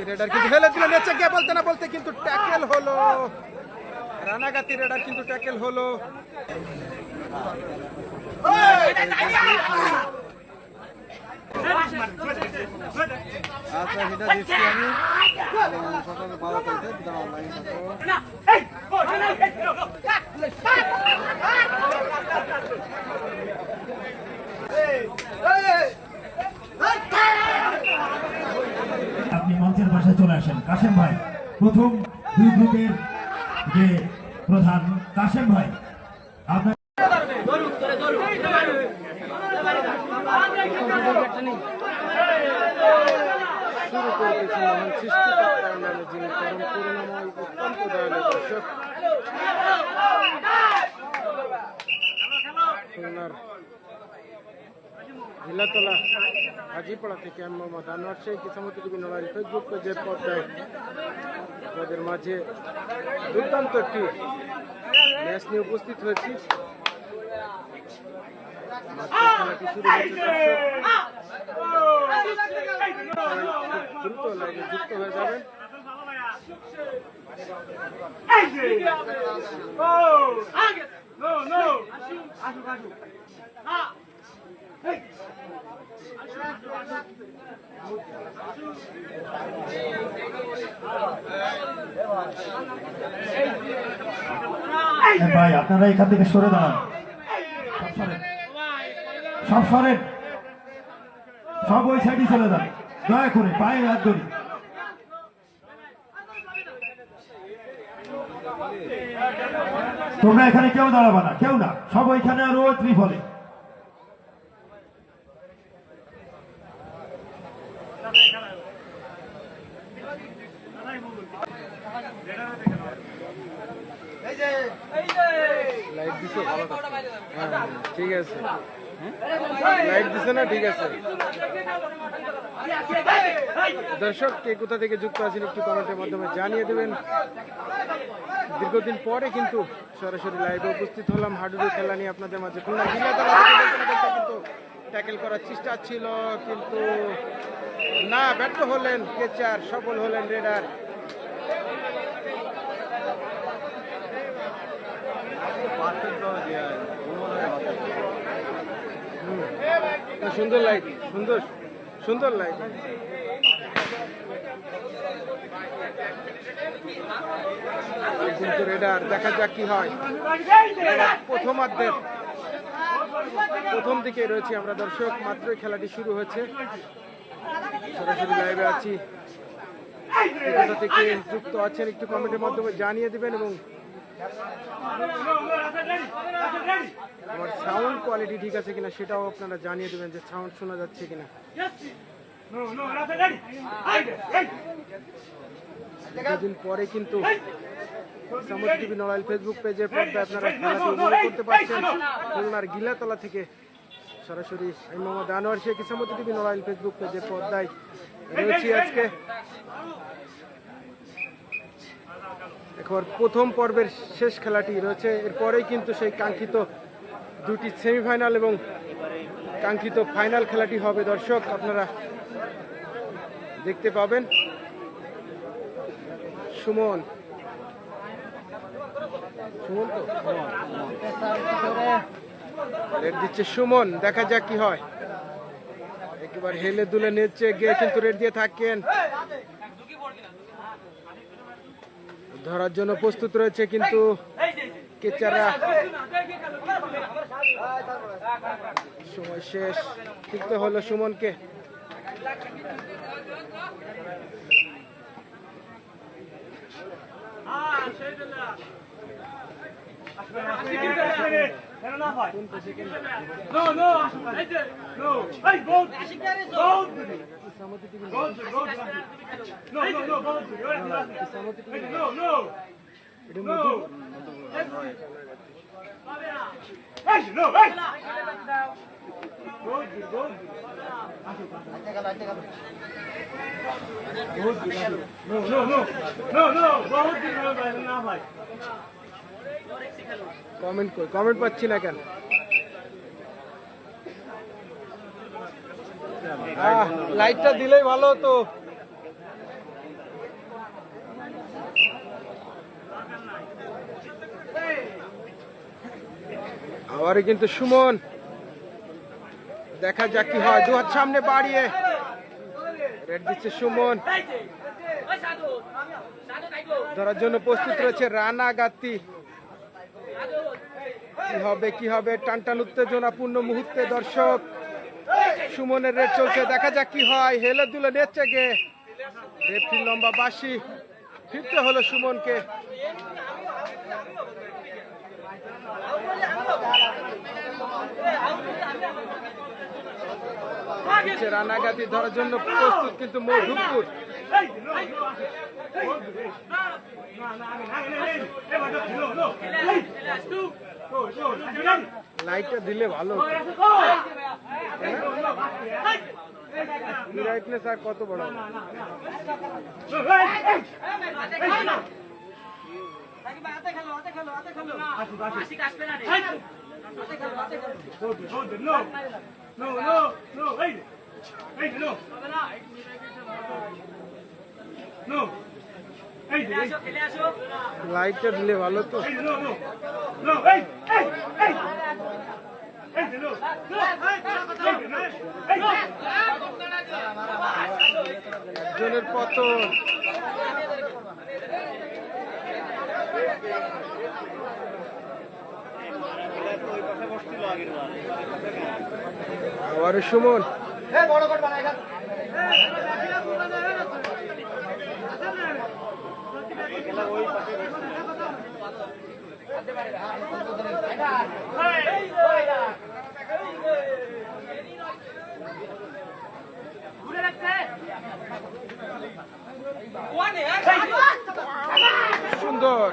Radar কিন্তু হেলে দিলেন, নিচে গিয়ে বলতে না বলতে কিন্তু ট্যাকেল হলো। রানাগাতি রেডার কিন্তু ট্যাকেল হলো। আচ্ছা সেটা দিচ্ছি আমি সকালে ভালো করতে অনলাইন আপনি মঞ্চের পাশে চলে আসেন। কাশেম ভাই প্রথম দুই গ্রুপের যে প্রধান কাশেম ভাই আপনার শুরু করতেছি মহান সৃষ্টিকর্তার নামে, যিনি পরম করুণাময় অত্যন্ত দয়ালু। দর্শক, খুলনার হিলাতলা হাজিপাড়া থেকে আমি মোহাম্মদ আনোয়ার শেখ ইসামতি টিভি নড়াইল ফেসবুক পেজের পর্দায় আমাদের মাঝে দুর্দান্ত একটি ম্যাচ নিয়ে উপস্থিত হয়েছি। খেলাটি শুরু হয়েছে। দ্রুত লাইনে যুক্ত হয়ে যাবেন। ভাই আপনারা এখান থেকে সরে দাঁড়ান, সব সরেন, সব ওই সাইডে চলে যান, দয়া করে পায়ে হাত ধরি। তোমরা এখানে কেউ দাঁড়াবা না, কেউ না, সব ওইখানে আর ওই ত্রিফলে। লাইট দিছে, ঠিক আছে, লাইট দিছে না, ঠিক আছে। দর্শক, কে কোথা থেকে যুক্ত আছেন একটু কমেন্টের মাধ্যমে জানিয়ে দেবেন। দীর্ঘদিন পরে কিন্তু সরাসরি লাইভে উপস্থিত হলাম হাডুডু খেলা নিয়ে আপনাদের মাঝে। খুলনা জিলাতলা কিন্তু ট্যাকেল করার চেষ্টা ছিল, কিন্তু না, ব্যর্থ হলেন কেচার, সফল হলেন রেডার। সুন্দর লাইট, সুন্দর সুন্দর লাইট। কিন্তু রেডার, দেখা যাক কি হয়। প্রথমার্ধের প্রথম দিকে রয়েছে আমরা দর্শক, মাত্রই খেলাটি শুরু হয়েছে। সরাসরি লাইভে আছি, কোথা থেকে যুক্ত আছেন একটু কমেন্টের মাধ্যমে জানিয়ে দিবেন, এবং আমার সাউন্ড কোয়ালিটি ঠিক আছে কিনা সেটাও আপনারা জানিয়ে দেবেন, যে সাউন্ড শোনা যাচ্ছে কিনা। কিছুদিন পরে কিন্তু ইসামতি টিভি নড়াইল ফেসবুক পেজের পর্দায় আপনারা খেলাটি উপভোগ করতে পারছেন। খুলনার গিলাতলা থেকে সরাসরি আমি মোহাম্মদ আনোয়ার শেখ ইসামতি টিভি নড়াইল ফেসবুক পেজের পর্দায় রয়েছি আজকে। এখন প্রথম পর্বের শেষ খেলাটি রয়েছে, এরপরেই কিন্তু সেই কাঙ্ক্ষিত দুটি সেমিফাইনাল এবং কাঙ্ক্ষিত ফাইনাল খেলাটি হবে। দর্শক, আপনারা দেখতে পাবেন। সুমন, সুমন তো রেড দিচ্ছে সুমন, দেখা যাক কি হয়। একেবারে হেলে দুলে নেচে গিয়ে কিন্তু রেড দিয়ে থাকেন, ধরার জন্য প্রস্তুত রয়েছে কিন্তু কেচাররা। সময় শেষ, টিকতে হলো সুমনকে। কমেন্ট পাচ্ছি না কেন? লাইটটা দিলেই ভালো হতো। আবারও কিন্তু সুমন, দেখা যাক কি হয়। 2 হাত সামনে বাড়িয়ে রেড দিচ্ছে সুমন। ধরার জন্য প্রস্তুত রয়েছে রানাগাতি। কি হবে টান টান উত্তেজনাপূর্ণ মুহূর্তে দর্শক। সুমনের রেড চলছে, দেখা যাক কি হয়। হেলে দুলে নেচে গে রেফরির লম্বা বাঁশি, ফিরতে হলো সুমনকে। রানাগাতি ধরার জন্য প্রস্তুত কিন্তু মধুপুর। লাইটটা দিলে ভালো হতো। ব্রাইটনেস আর কত বড় লাইটটা দিলে ভালো তো। একজনের পতন। আবার সুমন, সুন্দর,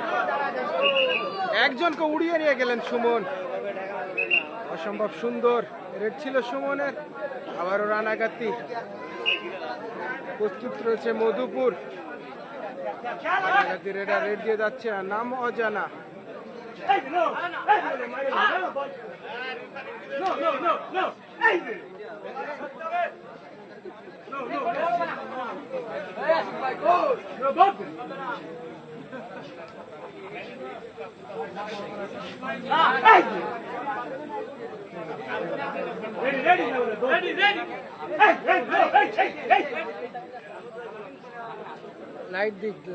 একজনকে উড়িয়ে নিয়ে গেলেন সুমন। অসম্ভব সুন্দর রেড ছিল সুমনের। আবারও রানাগাতি, প্রস্তুত রয়েছে মধুপুর। রানাগাতি রেড দিয়ে যাচ্ছে, নাম অজানা।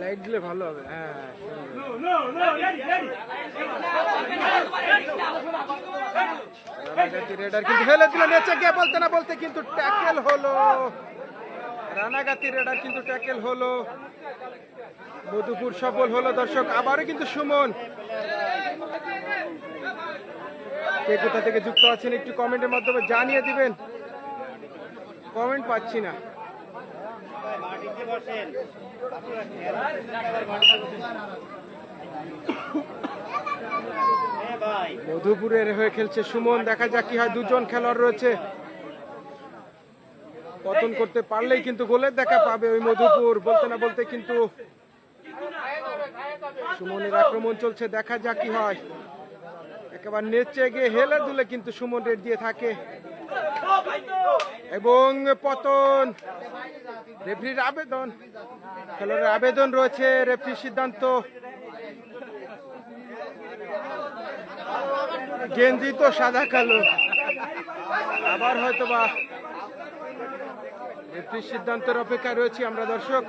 লাইট দিলে ভালো হবে। হ্যাঁ, রেডার কিন্তু ফেলে দিল নেচে গিয়ে, বলতে না বলতে কিন্তু ট্যাকেল হলো। রানাগাতি রেডার কিন্তু ট্যাকেল হলো। মধুপুর সফল হলো দর্শক। আবারও কিন্তু সুমন। কে কোথা থেকে যুক্ত আছেন একটু কমেন্টের মাধ্যমে জানিয়ে দিবেন, কমেন্ট পাচ্ছি না। মধুপুরের হয়ে খেলছে সুমন, দেখা যাক কি হয়। 2 জন খেলোয়াড় রয়েছে, পতন করতে পারলেই কিন্তু গোলের দেখা পাবে ওই মধুপুর। বলতে না বলতে কিন্তু সুমনের আক্রমণ চলছে, দেখা যাক কি হয়। একেবারে নেচে গিয়ে হেলে দুলে কিন্তু সুমন রেড দিয়ে থাকে এবং পতন। রেফরির আবেদন, খেলোয়াড়ের আবেদন রয়েছে, রেফরির সিদ্ধান্ত। গেঞ্জি তো সাদা কালো, আবার হয়তোবা রেফরির সিদ্ধান্তের অপেক্ষায় রয়েছি আমরা দর্শক।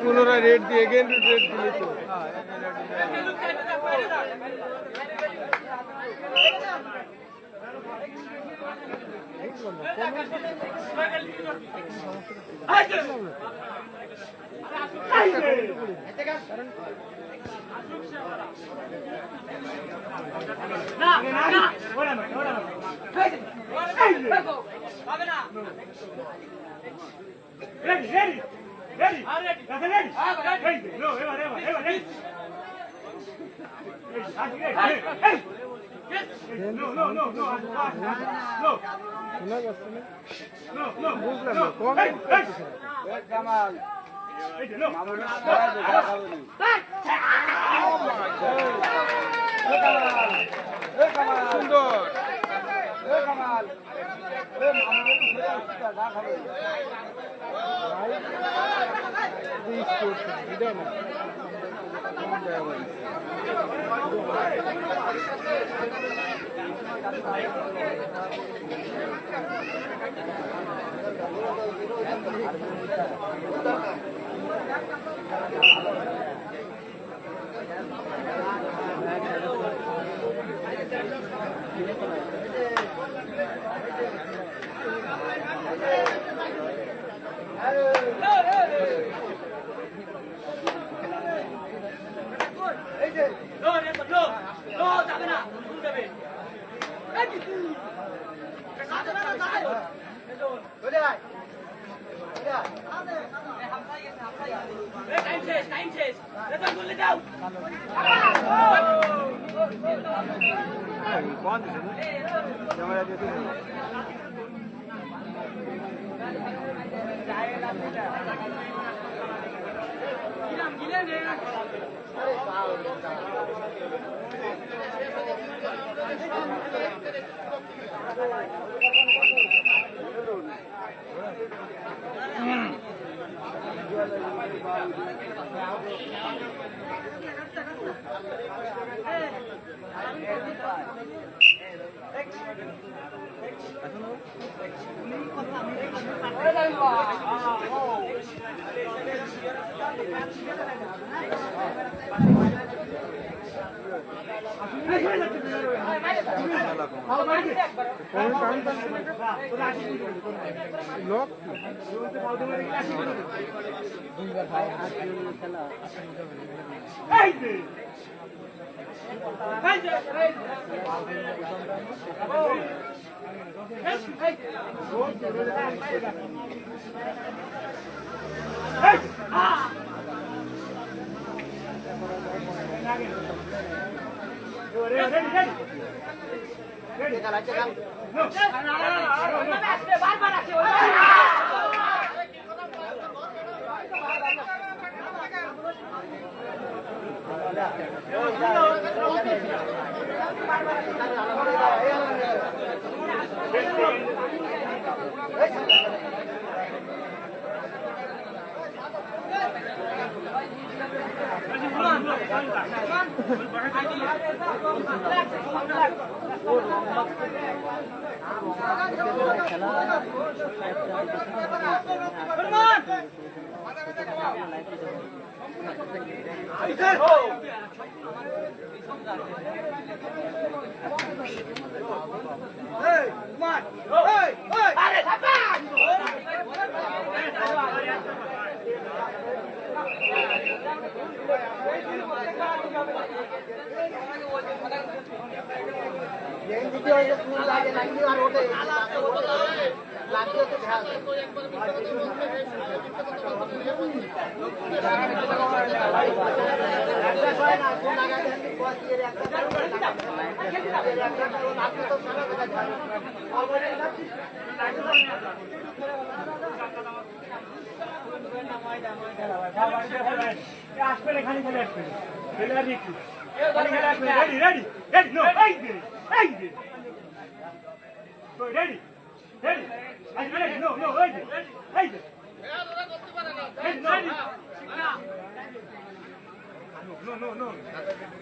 পুনরায় রেড দিয়ে এগেন রেড দিলে তো বুঝলাম না। সুন্দর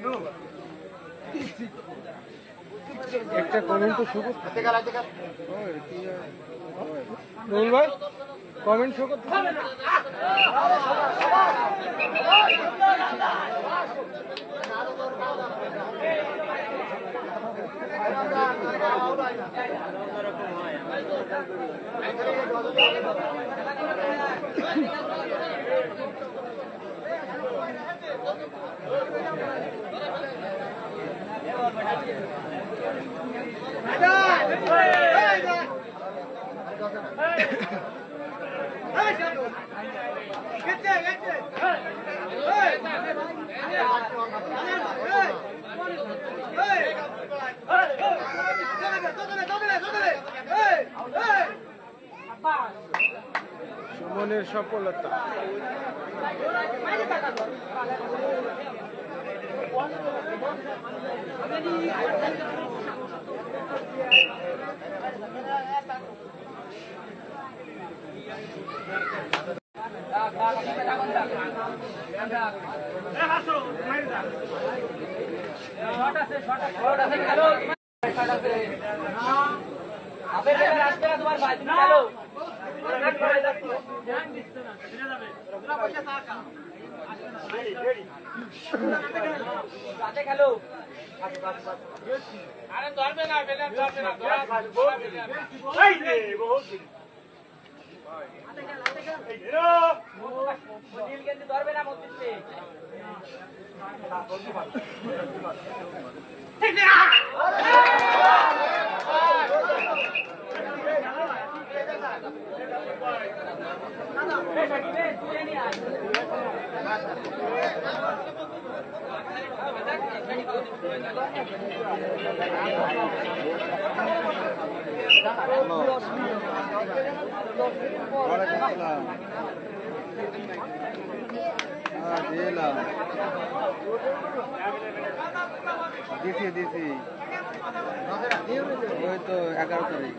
লোক একটা কমেন্ট তো শো করতে রুল ভাই কমেন্ট শো করতে অভিযানের সফলতা। দিছি ওই তো 11 তারিখ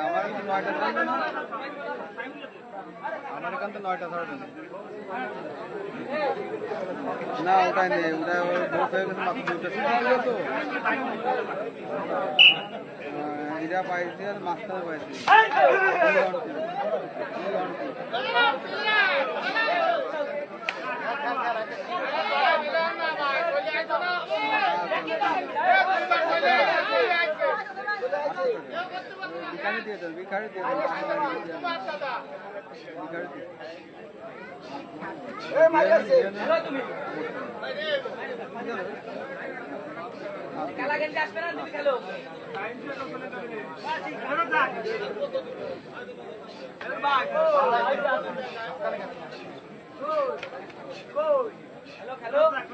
আমার কিন্তু 9টা থাকবে না, আমার এখান তো 9টা থাকবে না, ওটাই নেই, ওটা ভোট হয়ে গেছে মাত্র 2টা সিট ছিল তো, এরা পাইছি আর মাস্টার পাইছি। ভিখারি দিয়ে দেন, ভিখারি দিয়ে দেন, খেলা খেলতে আসবে না, তুমি খেলো। খেলো তুমি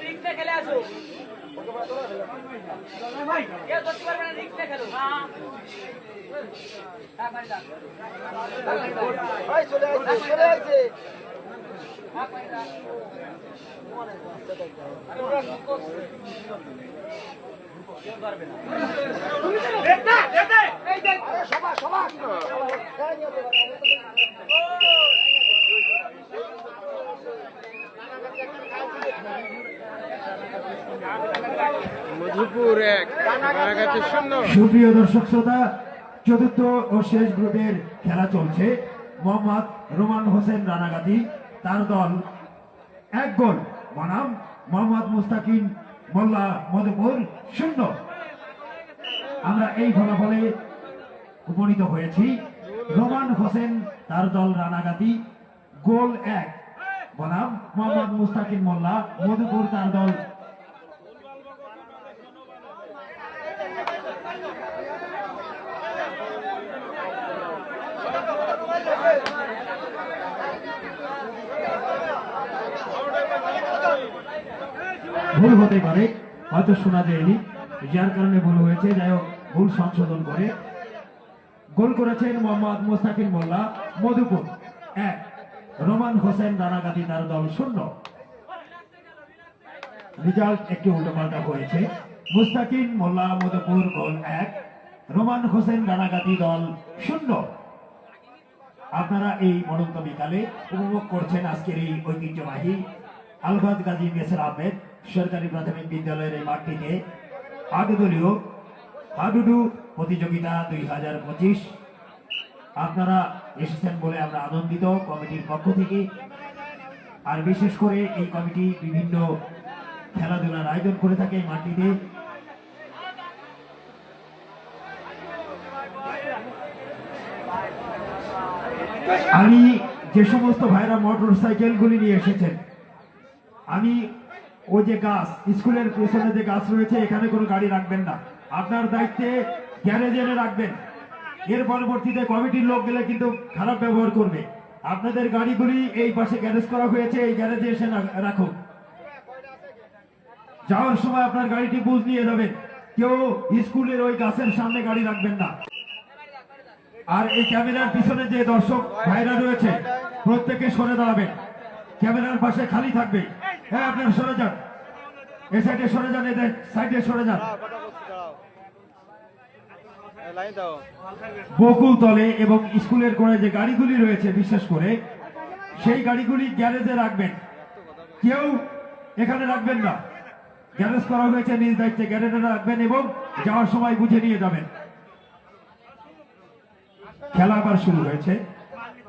রিক্সা খেলে আসো, কেউ করতে পারবে না, রিক্সা খেলো। মধুপুর 1 রানাঘাটে 0। সুপ্রিয় দর্শক শ্রোতা, চতুর্থ ও শেষ গ্রুপের খেলা চলছে। মোহাম্মদ রোমান হোসেন রানাগাতি, তার দল 1 গোল বনাম মোহাম্মদ মুস্তাকিম মোল্লা মধুপুর 0। আমরা এই ফলাফলে উপনীত হয়েছি। রোমান হোসেন তার দল রানাগাতি গোল 1 বনাম মোহাম্মদ মুস্তাকিম মোল্লা মধুপুর তার দল। ভুল হতে পারে, হয়তো শোনা যায়নি, যার কারণে ভুল হয়েছে। যাই হোক, ভুল সংশোধন করে গোল করেছেন মোহাম্মদ মুস্তাকিম মোল্লা মধুপুর 1, রোমান হোসেন রানাগাতি তার দল 0। রেজাল্ট একটু উল্টোপাল্টা হয়েছে। মুস্তাকিম মোল্লা মধুপুর গোল 1, রোমান হোসেন রানাগাতি দল 0। আপনারা এই মনন্ত বিকালে উপভোগ করছেন আজকের এই ঐতিহ্যবাহী আলহাজ গাজী মেসের আহমেদ সরকারি প্রাথমিক বিদ্যালয়ের এই মাঠটিতে আটদলীয় হাডুডু প্রতিযোগিতা 2025। আপনারা এসেছেন বলে আমরা আনন্দিত কমিটির পক্ষ থেকে। আর বিশেষ করে এই কমিটি বিভিন্ন খেলাধুলার আয়োজন করে থাকে এই মাঠটিতে। আমি যে সমস্ত ভাইরা মোটর সাইকেলগুলি নিয়ে এসেছেন, আমি ওই যে গাছ, স্কুলের পেছনে যে গাছ রয়েছে, এখানে কোনো গাড়ি রাখবেন না। আপনার দায়িত্বে গ্যারেজে এনে রাখবেন। এর পরবর্তীতে কমিটির লোক গেলে কিন্তু খারাপ ব্যবহার করবে। আপনাদের গাড়িগুলি এই পাশে গ্যারেজ করা হয়েছে, এই গ্যারেজে এসে রাখুন। যাওয়ার সময় আপনার গাড়িটি বুঝ নিয়ে যাবেন। কেউ স্কুলের ওই গাছের সামনে গাড়ি রাখবেন না। আর এই ক্যামেরার পিছনে যে দর্শক ভাইরা রয়েছে, প্রত্যেকে সরে দাঁড়াবেন। ক্যামেরার পাশে খালি থাকবে। হ্যাঁ, আপনারা সরে যান, এ সাইডে সরে যান, এদের সাইডে সরে যান। বকুল তলে এবং স্কুলের কোণে যে গাড়িগুলি রয়েছে, বিশেষ করে সেই গাড়িগুলি গ্যারেজে রাখবেন। কেউ এখানে রাখবেন না। গ্যারেজ করা হয়েছে, নিজ দায়িত্বে গ্যারেজে রাখবেন এবং যাওয়ার সময় বুঝে নিয়ে যাবেন। খেলা আবার শুরু হয়েছে।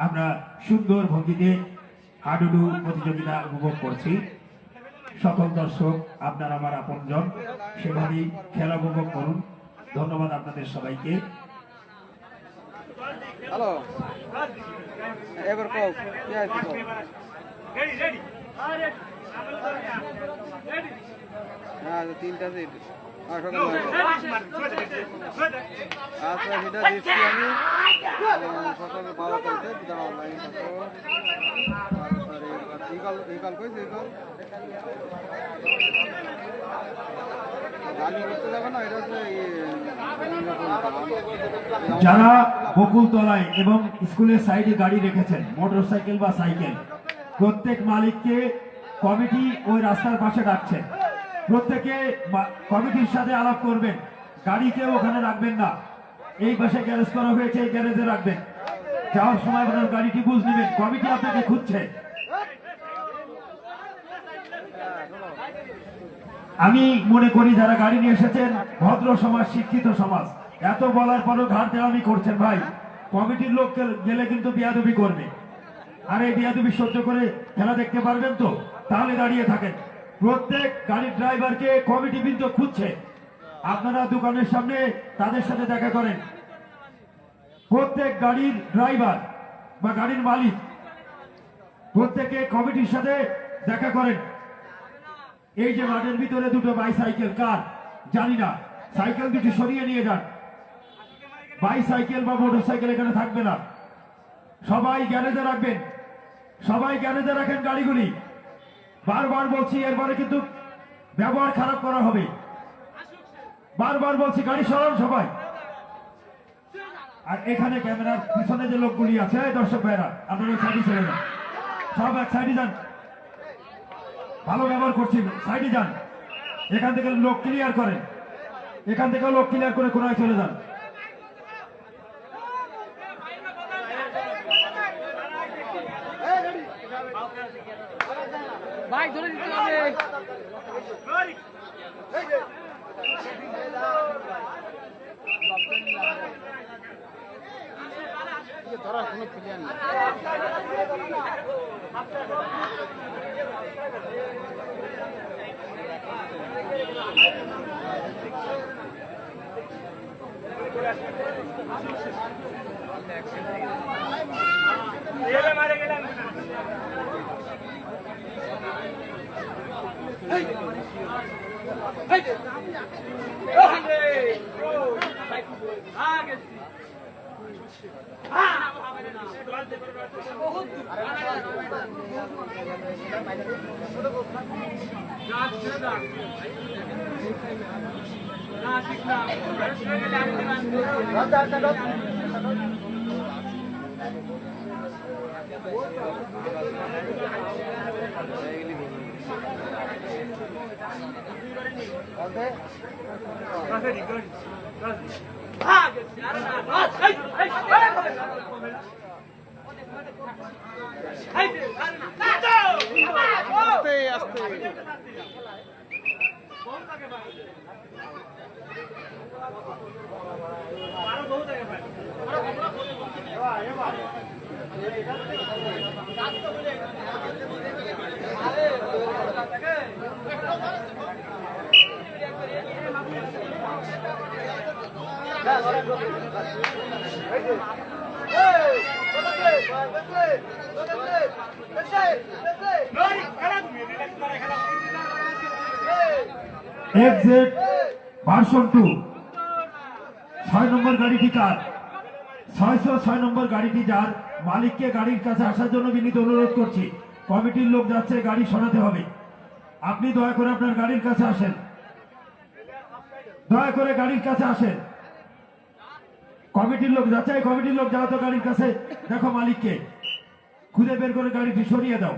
আমরা সুন্দর ভঙ্গিতে হাডুডু প্রতিযোগিতা উপভোগ করছি। সকল দর্শক, আপনার আমার আপনজন, সেভাবেই খেলা উপভোগ করুন। ধন্যবাদ আপনাদের সবাইকে। হ্যালো, এবার কও কি আছে কও? হ্যাঁ, 3টা সিট। সকাল 9টা। আচ্ছা, সেটা দিচ্ছি আমি সকালে 12 তারিখে। যেটা অনলাইন থাকো। ইকাল কইছে ইকাল গাড়ি করতে যাবে না, এটা হচ্ছে যারা বকুল তলায় এবং স্কুলের সাইডে গাড়ি রেখেছেন, মোটর সাইকেল বা সাইকেল, প্রত্যেক মালিককে কমিটি ওই রাস্তার পাশে ডাকছেন। প্রত্যেকে কমিটির সাথে আলাপ করবেন। গাড়িকে ওখানে রাখবেন না। এই পাশে গ্যারেজ করা হয়েছে, এই গ্যারেজে রাখবেন। যাওয়ার সময় আপনার গাড়িটি বুঝ নেবেন, কমিটি আপনাকে খুঁজছে। আমি মনে করি যারা গাড়ি নিয়ে এসেছেন ভদ্র সমাজ, শিক্ষিত সমাজ। এত বলার পরও ঘাড় দেওয়ানি করছেন ভাই। কমিটির লোক গেলে কিন্তু বিয়াদবি করবে। আর এই বিয়াদবি সহ্য করে খেলা দেখতে পারবেন তো? তাহলে দাঁড়িয়ে থাকেন। প্রত্যেক গাড়ির ড্রাইভারকে কমিটি কিন্তু খুঁজছে। আপনারা দোকানের সামনে তাদের সাথে দেখা করেন। প্রত্যেক গাড়ির ড্রাইভার বা গাড়ির মালিক প্রত্যেকে কমিটির সাথে দেখা করেন। এই যে মাঠের ভিতরে দুটো বাইসাইকেল, কার জানি না, সাইকেল দুটি সরিয়ে নিয়ে যান। বাইসাইকেল বা মোটর সাইকেল এখানে থাকবে না। সবাই গ্যারেজে রাখবেন। সবাই গ্যারেজে রাখেন গাড়িগুলি। বারবার বলছি, এরপরে কিন্তু ব্যবহার খারাপ করা হবে। বারবার বলছি, গাড়ি সরান সবাই। আর এখানে ক্যামেরার পিছনে যে লোকগুলি আছে, দর্শক ভাইরা, আপনারা সাইডে চলে যান। সব এক সাইডে যান। ভালো ব্যবহার করছি, সাইডে যান। এখান থেকে লোক ক্লিয়ার করেন। এখান থেকে লোক ক্লিয়ার করে কোনায় চলে যান। ভাই ধরে দিতে হবে। ধরার কোনো প্লেয়ার নেই। মারে গেলাম। আস্তে আস্তে এক্সিট ভার্সন 2 6 নম্বর গাড়িটি কার 606 নম্বর গাড়িটি যার মালিককে গাড়ির কাছে আসার জন্য বিনীত অনুরোধ করছি। কমিটির লোক যাচ্ছে, গাড়ি সরাতে হবে। আপনি দয়া করে আপনার গাড়ির কাছে আসেন, দয়া করে গাড়ির কাছে আসেন। কমিটির লোক যাচ্ছে, কমিটির লোক যাও তো গাড়ির কাছে, দেখো মালিককে খুঁজে বের করে গাড়িটি সরিয়ে দাও।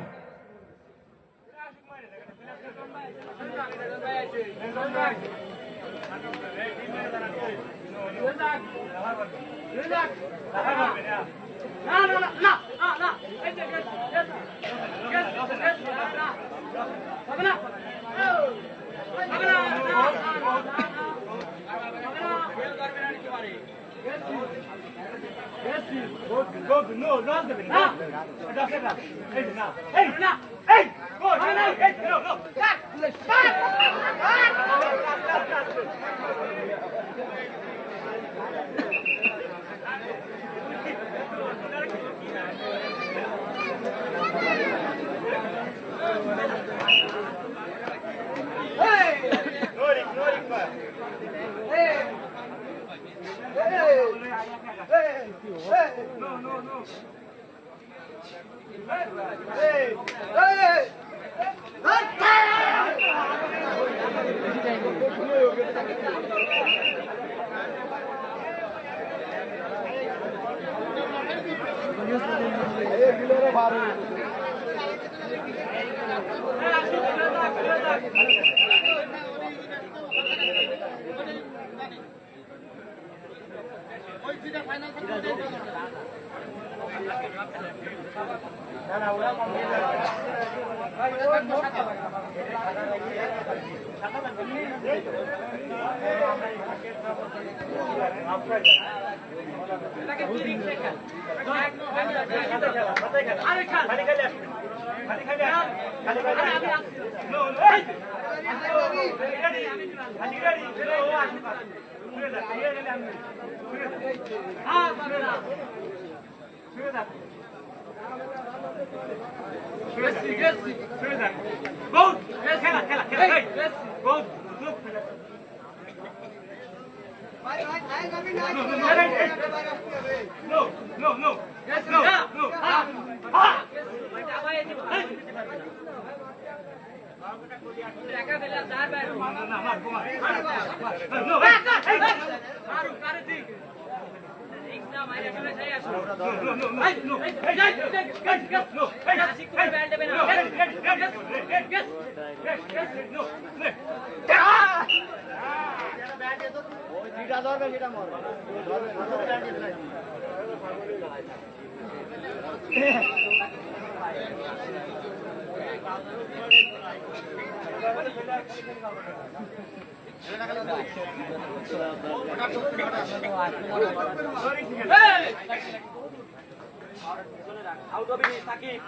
আউট হবে সাকিব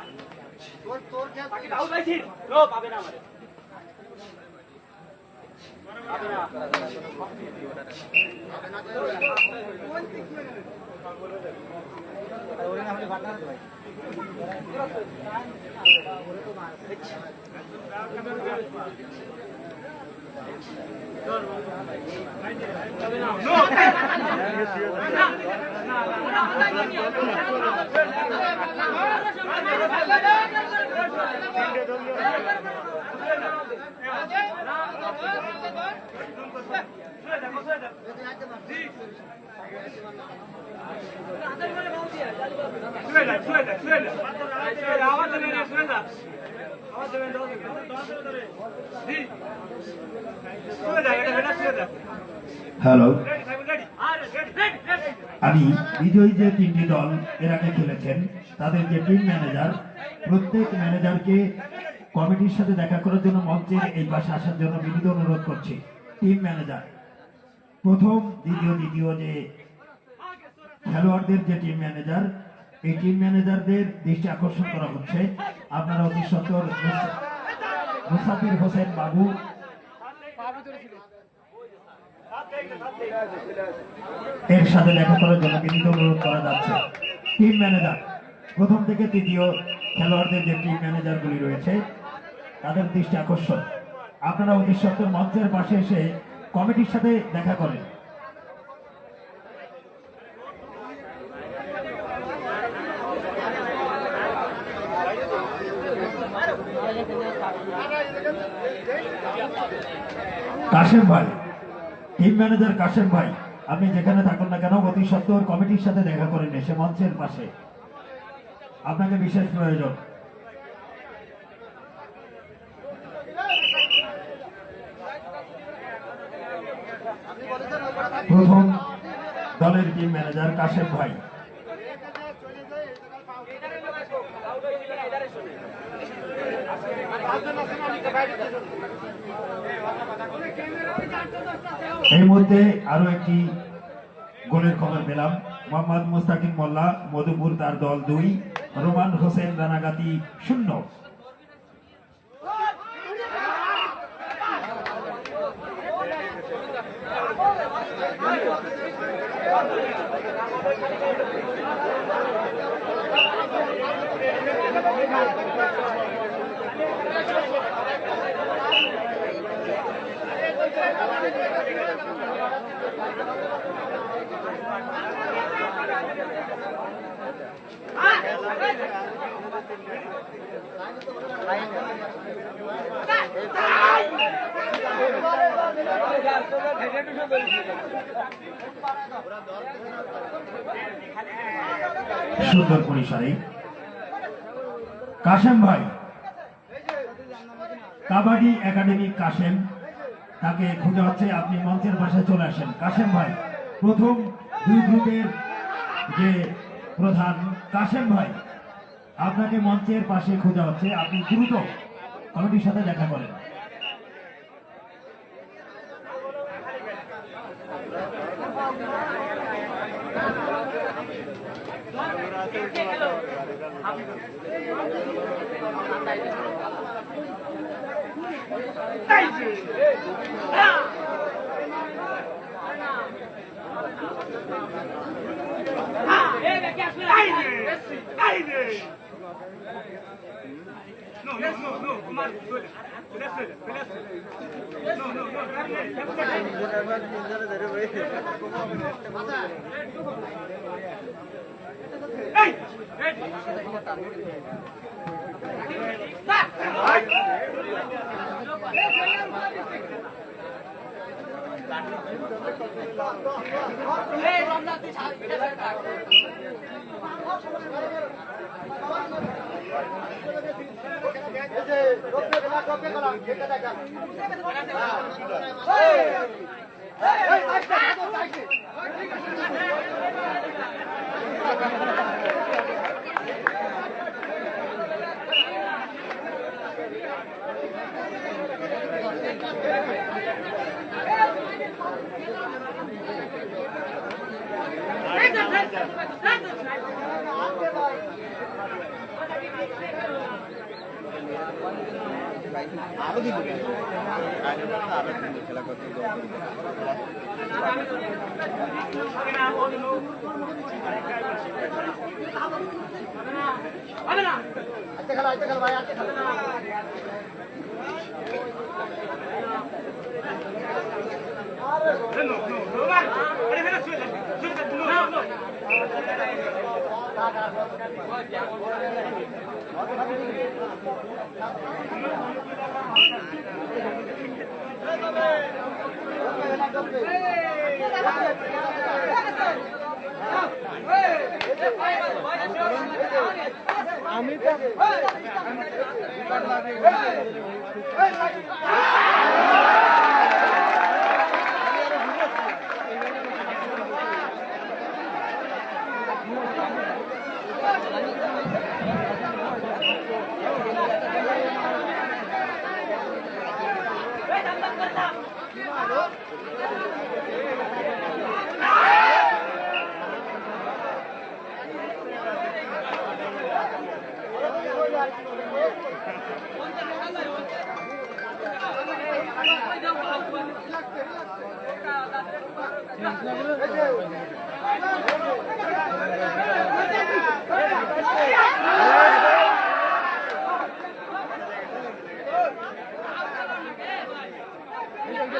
তোর সাকিব আউট হইছিস ও পাবে না আমারে পাবে না হ্যালো, আমি বিজয়ী যে তিনটি দল এর আগে খেলেছেন তাদের যে টিম ম্যানেজার, প্রত্যেক ম্যানেজারকে কমিটির সাথে দেখা করার জন্য মঞ্চের এই পাশে আসার জন্য বিনীত অনুরোধ করছি। টিম ম্যানেজার প্রথম, দ্বিতীয়, তৃতীয় যে খেলোয়াড়দের যে টিম ম্যানেজার, এই টিম ম্যানেজারদের দৃষ্টি আকর্ষণ করা হচ্ছে। আপনারা অতি সত্বর মুসাফির হোসেন বাবু এর সাথে দেখা করার জন্য বিনীত অনুরোধ করা যাচ্ছে। টিম ম্যানেজার প্রথম থেকে তৃতীয় খেলোয়াড়দের যে টিম ম্যানেজার গুলি রয়েছে তাদের দৃষ্টি আকর্ষণ। আপনারা অতি সত্বর মঞ্চের পাশে এসে কমিটির সাথে দেখা করেন। কাশেম ভাই, টিম ম্যানেজার কাশেম ভাই, আপনি যেখানে থাকুন না কেন অতি সত্বর কমিটির সাথে দেখা করেন এসে মঞ্চের পাশে, আপনাকে বিশেষ প্রয়োজন। প্রথম দলের টিম ম্যানেজার কাশেম ভাই। এই মধ্যে আরো একটি গোলের খবর পেলাম। মোহাম্মদ মুস্তাকিম মোল্লা মধুপুর, তার দল 2, রোমান হোসেন রানাগাতি 0। সুন্দর পরিসরে কাশেম ভাই, কাবাডি একাডেমি কাশেম, তাকে খুঁজে হচ্ছে। আপনি মঞ্চের পাশে চলে আসেন। কাশেম ভাই, প্রথম 2 গ্রুপের যে প্রধান কাশেম ভাই, আপনাকে মঞ্চের পাশে খোঁজা হচ্ছে। আপনি দ্রুত কমিটির সাথে দেখা করেন। আরো দিন আরো খেলা করতে আমি তো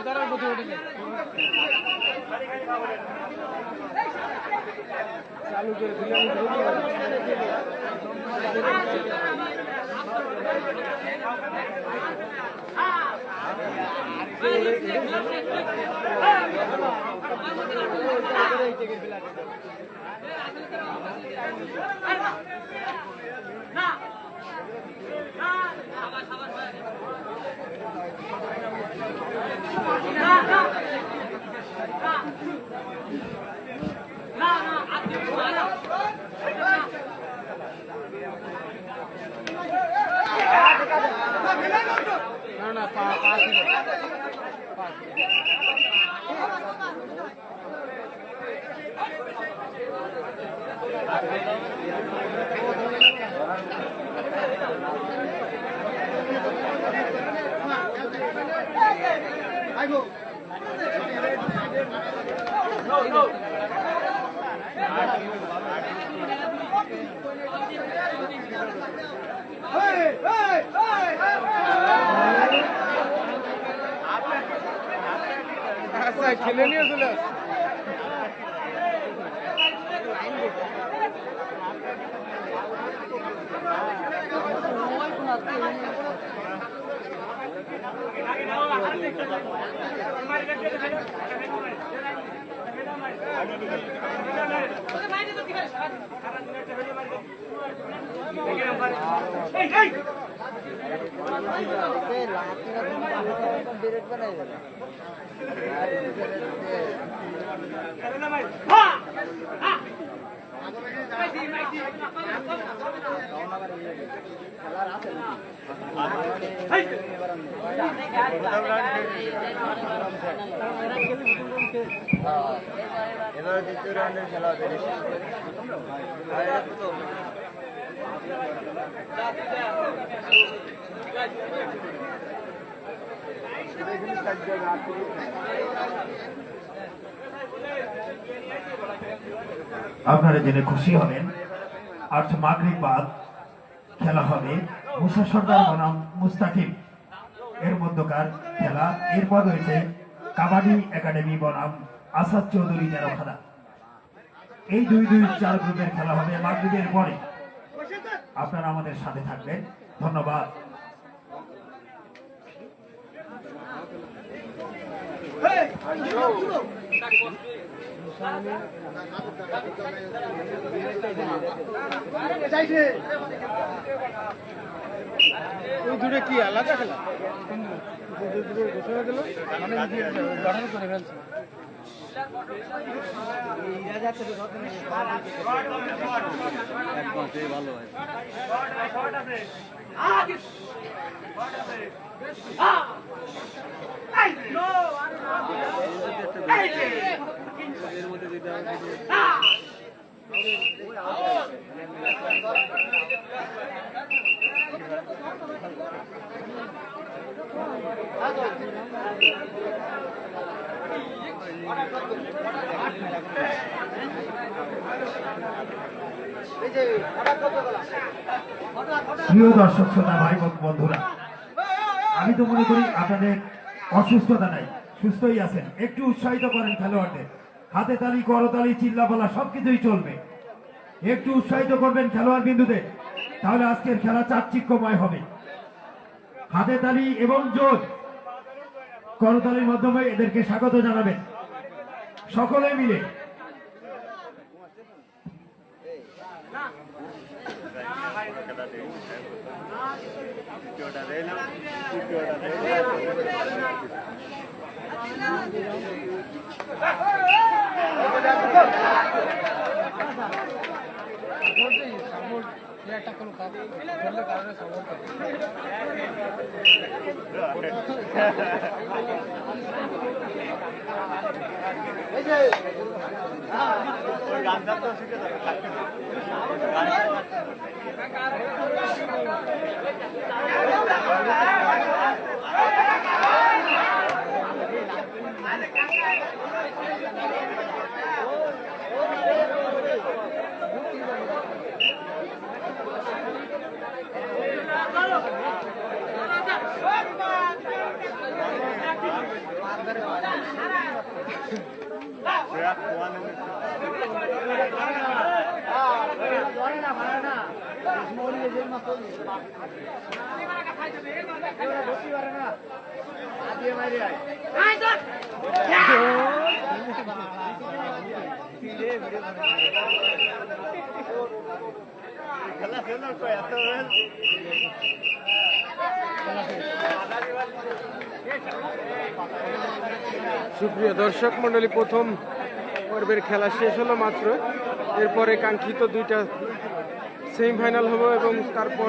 চালু করে দিলে না না পাঁচ আচ্ছা খেলে নিয়ে চলে আস এবার দ্বিতীয় রাউন্ডের খেলা হবে আপনারা জেনে খুশি হবেন আজ মাগরিব বাদ খেলা হবে মুসা সর্দার বনাম মুস্তাকিম এর মধ্যকার খেলা। এরপর রয়েছে কাবাডি একাডেমি বনাম আসাদ চৌধুরী তেরোখানা। এই 2-2-4 গ্রুপের খেলা হবে মাগরিবের পরে। আপনারা আমাদের সাথে থাকবেন। ধন্যবাদ। ওই দূরে কি আলাদা খেলা দূরে ঘোষণা দিল মানে গঠন করে ফেলছে ভালো এর মধ্যে দিতে হবে প্রিয় দর্শক শ্রোতা ভাই বন্ধুরা, আমি তো মনে করি আপনাদের অসুস্থতা নাই, সুস্থই আছেন। একটু উৎসাহিত করেন খেলোয়াড়দের, হাতে তালি, করতালি, চিল্লাপালা সবকিছুই চলবে। একটু উৎসাহিত করবেন খেলোয়াড় বিন্দুদের, তাহলে আজকের খেলা চাকচিক্যময় হবে। হাতে তালি এবং জোর করতালির মাধ্যমে এদেরকে স্বাগত জানাবেন সকলে মিলে। সুপ্রিয় দর্শক মন্ডলী, প্রথম পর্বের খেলা শেষ হলো মাত্র। এরপরে কাঙ্ক্ষিত দুইটা সেমিফাইনাল হবে এবং তারপর